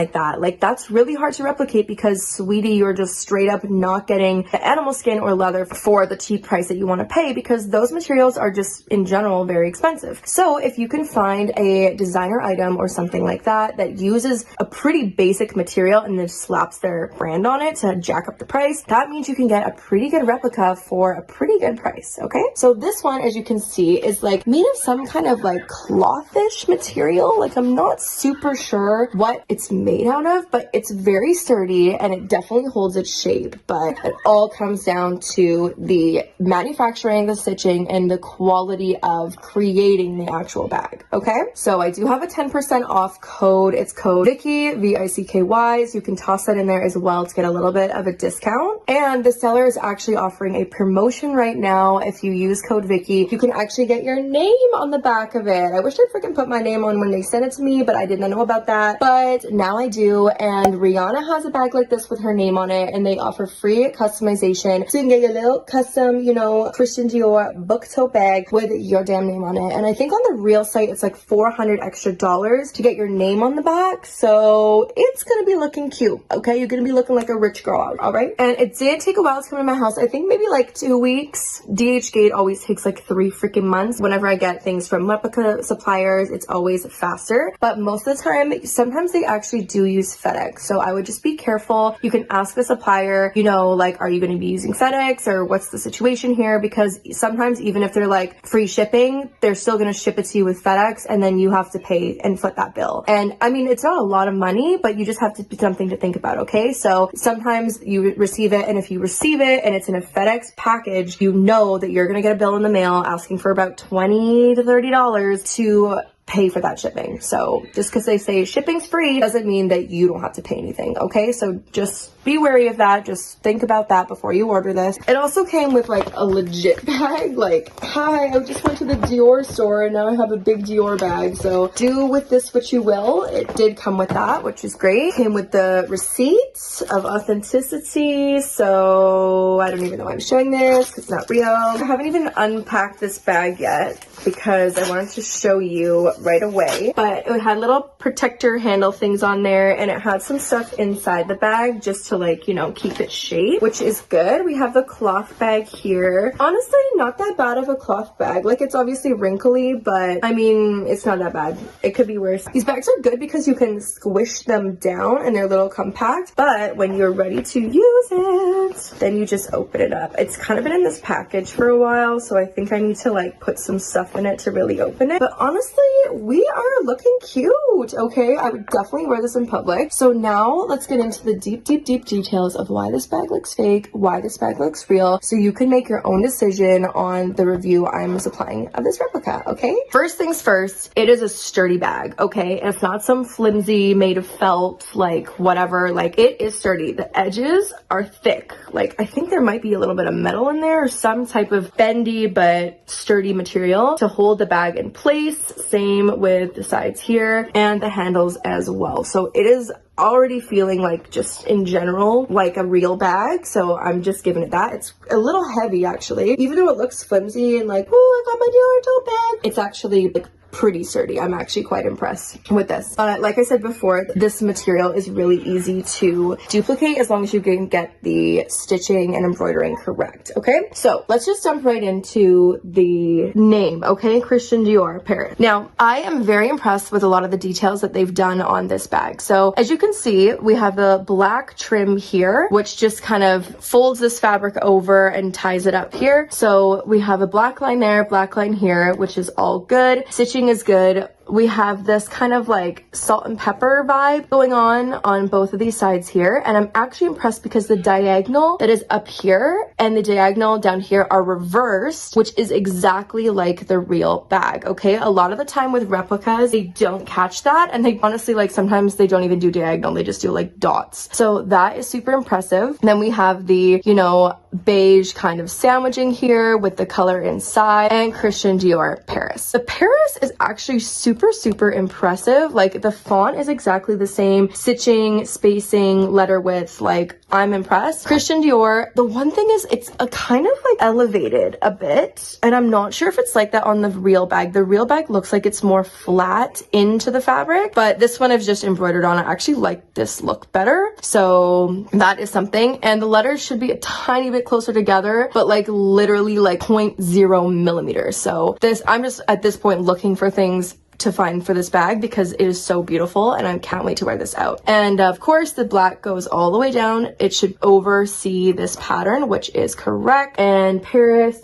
like that. Like, that's really hard to replicate because, sweetie, you're just straight up not getting the animal skin or leather for the cheap price that you want to pay, because those materials are just in general very expensive. So if you can find a designer item or something like that that uses a pretty basic material and then slaps their brand on it to jack up the price, that means you can get a pretty good replica for a pretty good price. Okay, so this one, as you can see, is like made of some kind of like clothish material. Like, I'm not super sure what it's made out of, but it's very sturdy and it definitely holds its shape. But it all comes down to the manufacturing, the stitching, and the quality of creating the actual bag. Okay, so I do have a 10% off code. It's code Vicky, VICKY, so you can toss that in there as well to get a little bit of a discount. And the seller is actually offering a promotion right now. If you use code Vicky, you can actually get your name on the back of it. I wish I freaking put my name on when they sent it to me, but I did not know about that. But now I do, and Rihanna has a bag like this with her name on it, and they offer free customization. So you can get your little custom, you know, Christian Dior book tote bag with your damn name on it. And I think on the real site, it's like $400 extra to get your name on the back. So it's gonna be looking cute, okay? You're gonna be looking like a rich girl, all right? And it did take a while to come to my house. I think maybe like 2 weeks. DH Gate always takes like 3 freaking months. Whenever I get things from Replica suppliers, it's always faster. But most of the time, sometimes they actually do use FedEx. So I would just be careful. You can ask the supplier, you know, like, are you going to be using FedEx, or what's the situation here? Because sometimes even if they're like free shipping, they're still going to ship it to you with FedEx, and then you have to pay and foot that bill. And I mean, it's not a lot of money, but you just have to be something to think about. Okay, so sometimes you receive it, and if you receive it and it's in a FedEx package, you know that you're going to get a bill in the mail asking for about $20 to $30 to pay for that shipping. So just because they say shipping's free doesn't mean that you don't have to pay anything. Okay, so just be wary of that. Just think about that before you order this. It also came with like a legit bag. Like, hi, I just went to the Dior store and now I have a big Dior bag, so do with this what you will. It did come with that, which is great. Came with the receipts of authenticity, so I don't even know why I'm showing this because it's not real. I haven't even unpacked this bag yet because I wanted to show you right away, but it had little protector handle things on there, and it had some stuff inside the bag just to, like, you know, keep its shape, which is good. We have the cloth bag here. Honestly, not that bad of a cloth bag. Like, it's obviously wrinkly, but I mean, it's not that bad. It could be worse. These bags are good because you can squish them down and they're a little compact, but when you're ready to use it, then you just open it up. It's kind of been in this package for a while, so I think I need to like put some stuff in it to really open it. But honestly, we are looking cute. Okay, I would definitely wear this in public. So now let's get into the deep details of why this bag looks fake, why this bag looks real, so you can make your own decision on the review I'm supplying of this replica. Okay, first things first, it is a sturdy bag. Okay, it's not some flimsy made of felt, like whatever. Like, it is sturdy. The edges are thick. Like, I think there might be a little bit of metal in there or some type of bendy but sturdy material to hold the bag in place. Same with the sides here and the handles as well. So it is already feeling like, just in general, like a real bag. So I'm just giving it that. It's a little heavy actually, even though it looks flimsy and like, oh, I got my Dior tote bag. It's actually like pretty sturdy. I'm actually quite impressed with this. Like I said before, this material is really easy to duplicate as long as you can get the stitching and embroidering correct. Okay, so let's just jump right into the name. Okay, Christian Dior Paris. Now, I am very impressed with a lot of the details that they've done on this bag. So as you can see, we have the black trim here, which just kind of folds this fabric over and ties it up here. So we have a black line there, black line here, which is all good. Stitching is good. We have this kind of like salt and pepper vibe going on both of these sides here, and I'm actually impressed because the diagonal that is up here and the diagonal down here are reversed, which is exactly like the real bag. Okay, a lot of the time with replicas, they don't catch that, and they honestly, like, sometimes they don't even do diagonal, they just do like dots. So that is super impressive. And then we have the, you know, beige kind of sandwiching here with the color inside, and Christian Dior Paris. The Paris is actually super super impressive. Like the font is exactly the same, stitching, spacing, letter width, like I'm impressed. Christian Dior, the one thing is it's a kind of like elevated a bit, and I'm not sure if it's like that on the real bag. The real bag looks like it's more flat into the fabric, but this one I've just embroidered on. I actually like this look better, so that is something. And the letters should be a tiny bit closer together, but like literally like 0.0 millimeters. So this, I'm just at this point looking for things to find for this bag because it is so beautiful and I can't wait to wear this out. And of course the black goes all the way down. It should oversee this pattern, which is correct. And Paris,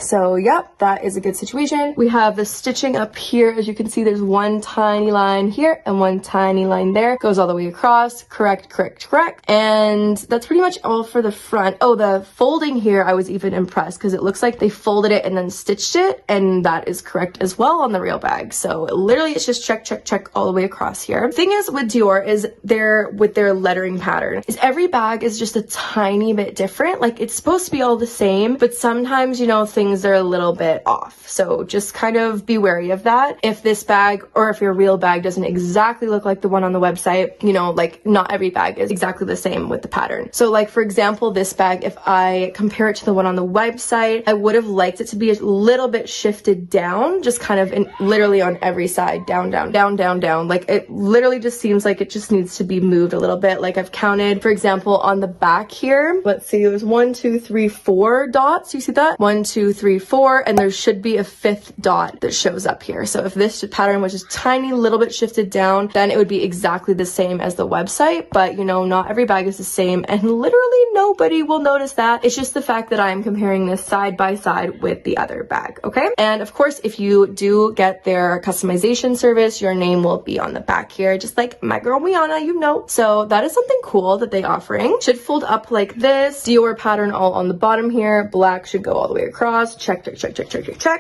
So yep, that is a good situation. We have the stitching up here. As you can see, there's one tiny line here and one tiny line there. Goes all the way across. Correct. And that's pretty much all for the front. Oh, the folding here, I was even impressed because it looks like they folded it and then stitched it, and that is correct as well on the real bag. So literally it's just check all the way across here. Thing is with Dior is with their lettering pattern is every bag is just a tiny bit different. Like it's supposed to be all the same, but sometimes, you know, things are a little bit off. So just kind of be wary of that. If this bag or if your real bag doesn't exactly look like the one on the website, you know, like not every bag is exactly the same with the pattern. So like for example, this bag, if I compare it to the one on the website, I would have liked it to be a little bit shifted down, just kind of literally on every side, down. Like it literally just seems like it just needs to be moved a little bit. Like I've counted, for example, on the back here, let's see, there's 1, 2, 3, 4 dots. You see that? 1, 2, 3, 4, and there should be a 5th dot that shows up here. So if this pattern was just tiny little bit shifted down, then it would be exactly the same as the website. But you know, not every bag is the same, and literally nobody will notice that. It's just the fact that I'm comparing this side by side with the other bag. Okay. And of course, if you do get their customization service, your name will be on the back here, just like my girl Miana, you know. So that is something cool that they offering. Should fold up like this. Dior pattern all on the bottom here. Black should go all the way across. Check.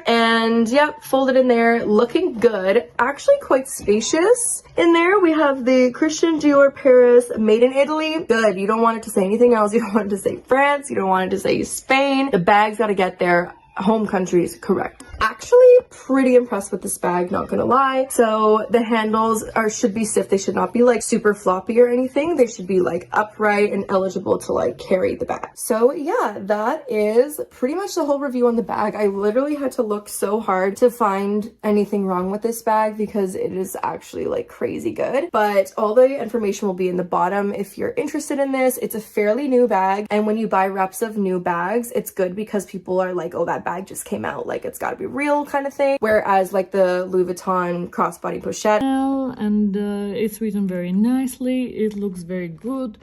And yep, folded in there, looking good. Actually quite spacious. In there we have the Christian Dior Paris, made in Italy. Good. You don't want it to say anything else. You don't want it to say France. You don't want it to say Spain. The bag's got to get their home countries correct. Actually pretty impressed with this bag, not gonna lie. So the handles should be stiff. They should not be like super floppy or anything. They should be like upright and eligible to like carry the bag. So yeah, that is pretty much the whole review on the bag. I literally had to look so hard to find anything wrong with this bag because it is actually like crazy good. But all the information will be in the bottom if you're interested in this. It's a fairly new bag, and when you buy reps of new bags, it's good because people are like, oh, that bag just came out, like it's got to be real kind of thing. Whereas like the Louis Vuitton crossbody pochette, and it's written very nicely. It looks very good,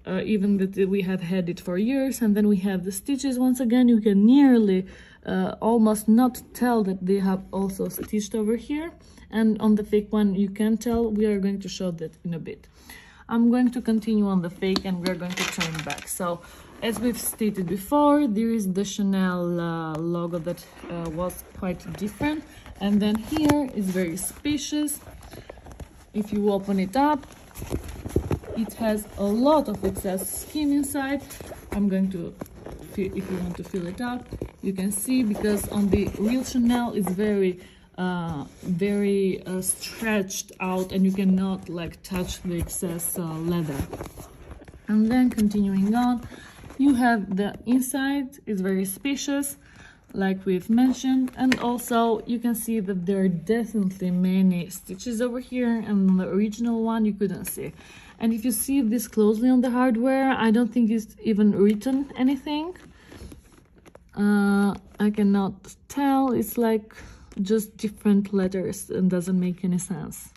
even that we have had it for years. And then we have the stitches. Once again, you can nearly almost not tell that they have also stitched over here, and on the fake one you can tell. We are going to show that in a bit. I'm going to continue on the fake and we're going to turn back. So as we've stated before, there is the Chanel logo that was quite different. And then here is very spacious. If you open it up, it has a lot of excess skin inside. I'm going to, if you want to fill it up, you can see, because on the real Chanel it's very stretched out and you cannot like touch the excess leather. And then continuing on, you have the inside is very spacious, like we've mentioned, and also you can see that there are definitely many stitches over here, and on the original one you couldn't see. And if you see this closely on the hardware, I don't think it's even written anything. I cannot tell. It's like just different letters and doesn't make any sense.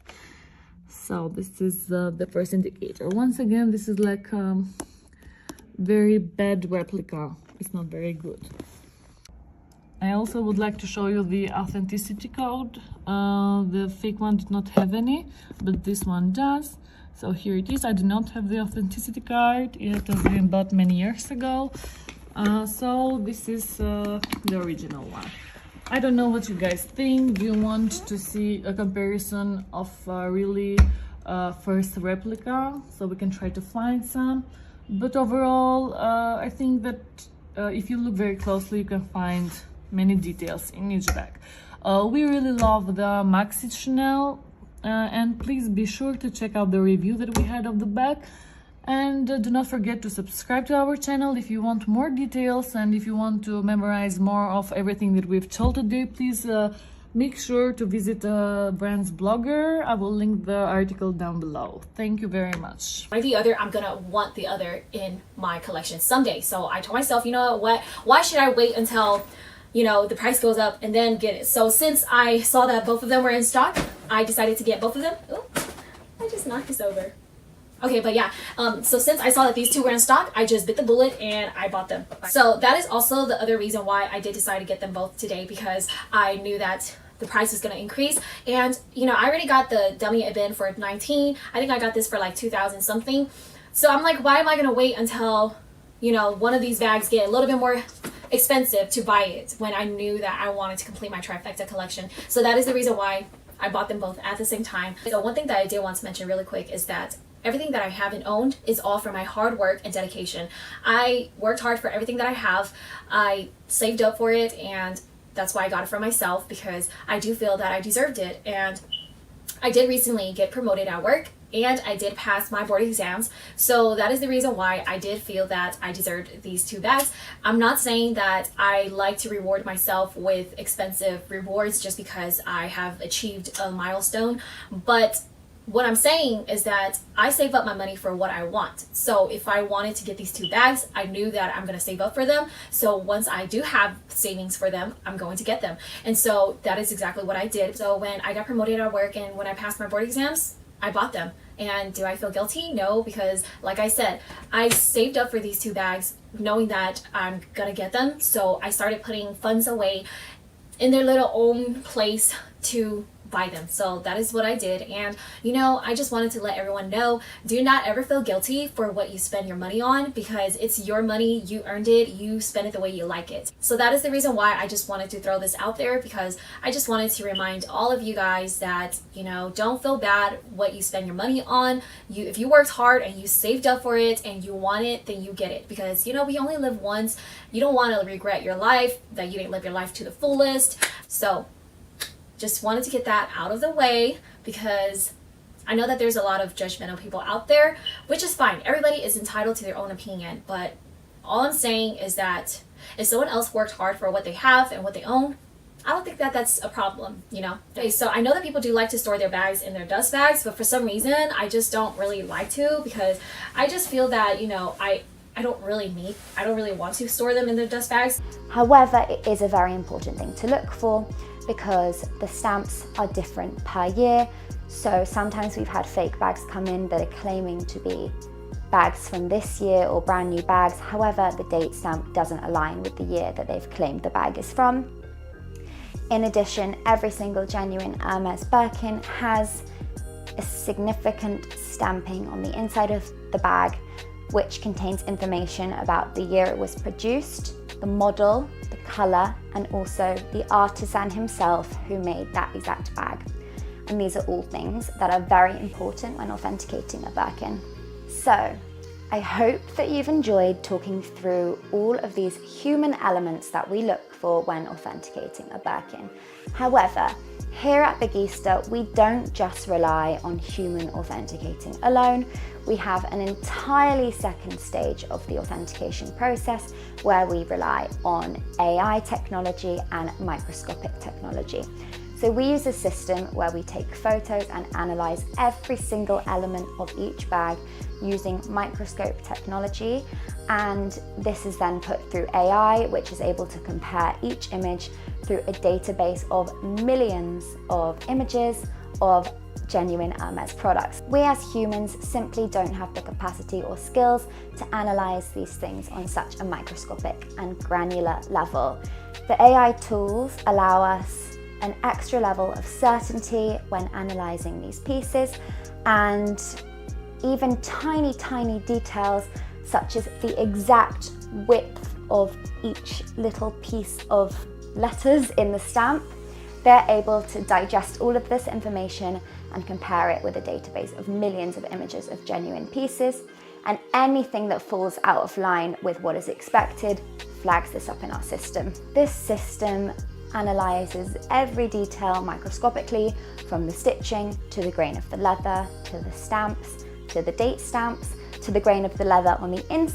So this is the first indicator. Once again, this is like very bad replica. It's not very good. I also would like to show you the authenticity code. The fake one did not have any, but this one does. So here it is. I do not have the authenticity card. It has been bought many years ago. So this is the original one. I don't know what you guys think. Do you want to see a comparison of really first replica, so we can try to find some? But overall, I think that if you look very closely, you can find many details in each bag. We really love the Maxi Chanel, and please be sure to check out the review that we had of the bag. And do not forget to subscribe to our channel if you want more details, and if you want to memorize more of everything that we've told today, please make sure to visit the brand's blogger. I will link the article down below. Thank you very much. Or the other, I'm gonna want the other in my collection someday. So I told myself, you know what, why should I wait until, you know, the price goes up and then get it? So since I saw that both of them were in stock, I decided to get both of them. Oh, I just knocked this over. Okay, but yeah, so since I saw that these two were in stock, I just bit the bullet and I bought them. So that is also the other reason why I did decide to get them both today, because I knew that the price was going to increase. And, you know, I already got the dummy bin for 19. I think I got this for like 2,000 something. So I'm like, why am I going to wait until, you know, one of these bags get a little bit more expensive to buy it when I knew that I wanted to complete my trifecta collection? So that is the reason why I bought them both at the same time. So one thing that I did want to mention really quick is that everything that I haven't owned is all for my hard work and dedication. I worked hard for everything that I have. I saved up for it, and that's why I got it for myself, because I do feel that I deserved it. And I did recently get promoted at work, and I did pass my board exams. So that is the reason why I did feel that I deserved these two bags. I'm not saying that I like to reward myself with expensive rewards just because I have achieved a milestone, but what I'm saying is that I save up my money for what I want. So if I wanted to get these two bags, I knew that I'm going to save up for them. So once I do have savings for them, I'm going to get them. And so that is exactly what I did. So when I got promoted at work and when I passed my board exams, I bought them. And do I feel guilty? No, because like I said, I saved up for these two bags knowing that I'm going to get them. So I started putting funds away in their little own place to buy them. So that is what I did. And you know, I just wanted to let everyone know, do not ever feel guilty for what you spend your money on, because it's your money, you earned it, you spend it the way you like it. So that is the reason why I just wanted to throw this out there, because I just wanted to remind all of you guys that, you know, don't feel bad what you spend your money on. If you worked hard and you saved up for it and you want it, then you get it, because you know, we only live once. You don't want to regret your life, that you didn't live your life to the fullest. So just wanted to get that out of the way, because I know that there's a lot of judgmental people out there, which is fine. Everybody is entitled to their own opinion. But all I'm saying is that if someone else worked hard for what they have and what they own, I don't think that that's a problem, you know? Okay, so I know that people do like to store their bags in their dust bags, but for some reason, I just don't really like to, because I just feel that, you know, I don't really want to store them in their dust bags. However, it is a very important thing to look for, because the stamps are different per year. So sometimes we've had fake bags come in that are claiming to be bags from this year or brand new bags. However, the date stamp doesn't align with the year that they've claimed the bag is from. In addition, every single genuine Hermes Birkin has a significant stamping on the inside of the bag, which contains information about the year it was produced, the model, the colour, and also the artisan himself who made that exact bag. And these are all things that are very important when authenticating a Birkin. So, I hope that you've enjoyed talking through all of these human elements that we look for when authenticating a Birkin. However, here at Big Easter, we don't just rely on human authenticating alone. We have an entirely second stage of the authentication process where we rely on AI technology and microscopic technology. So we use a system where we take photos and analyze every single element of each bag using microscope technology, and this is then put through AI, which is able to compare each image through a database of millions of images of genuine Hermes products. We as humans simply don't have the capacity or skills to analyze these things on such a microscopic and granular level. The AI tools allow us an extra level of certainty when analyzing these pieces, and even tiny details such as the exact width of each little piece of letters in the stamp. They're able to digest all of this information and compare it with a database of millions of images of genuine pieces, and anything that falls out of line with what is expected flags this up in our system. This system analyzes every detail microscopically, from the stitching to the grain of the leather, to the stamps, to the date stamps, to the grain of the leather on the inside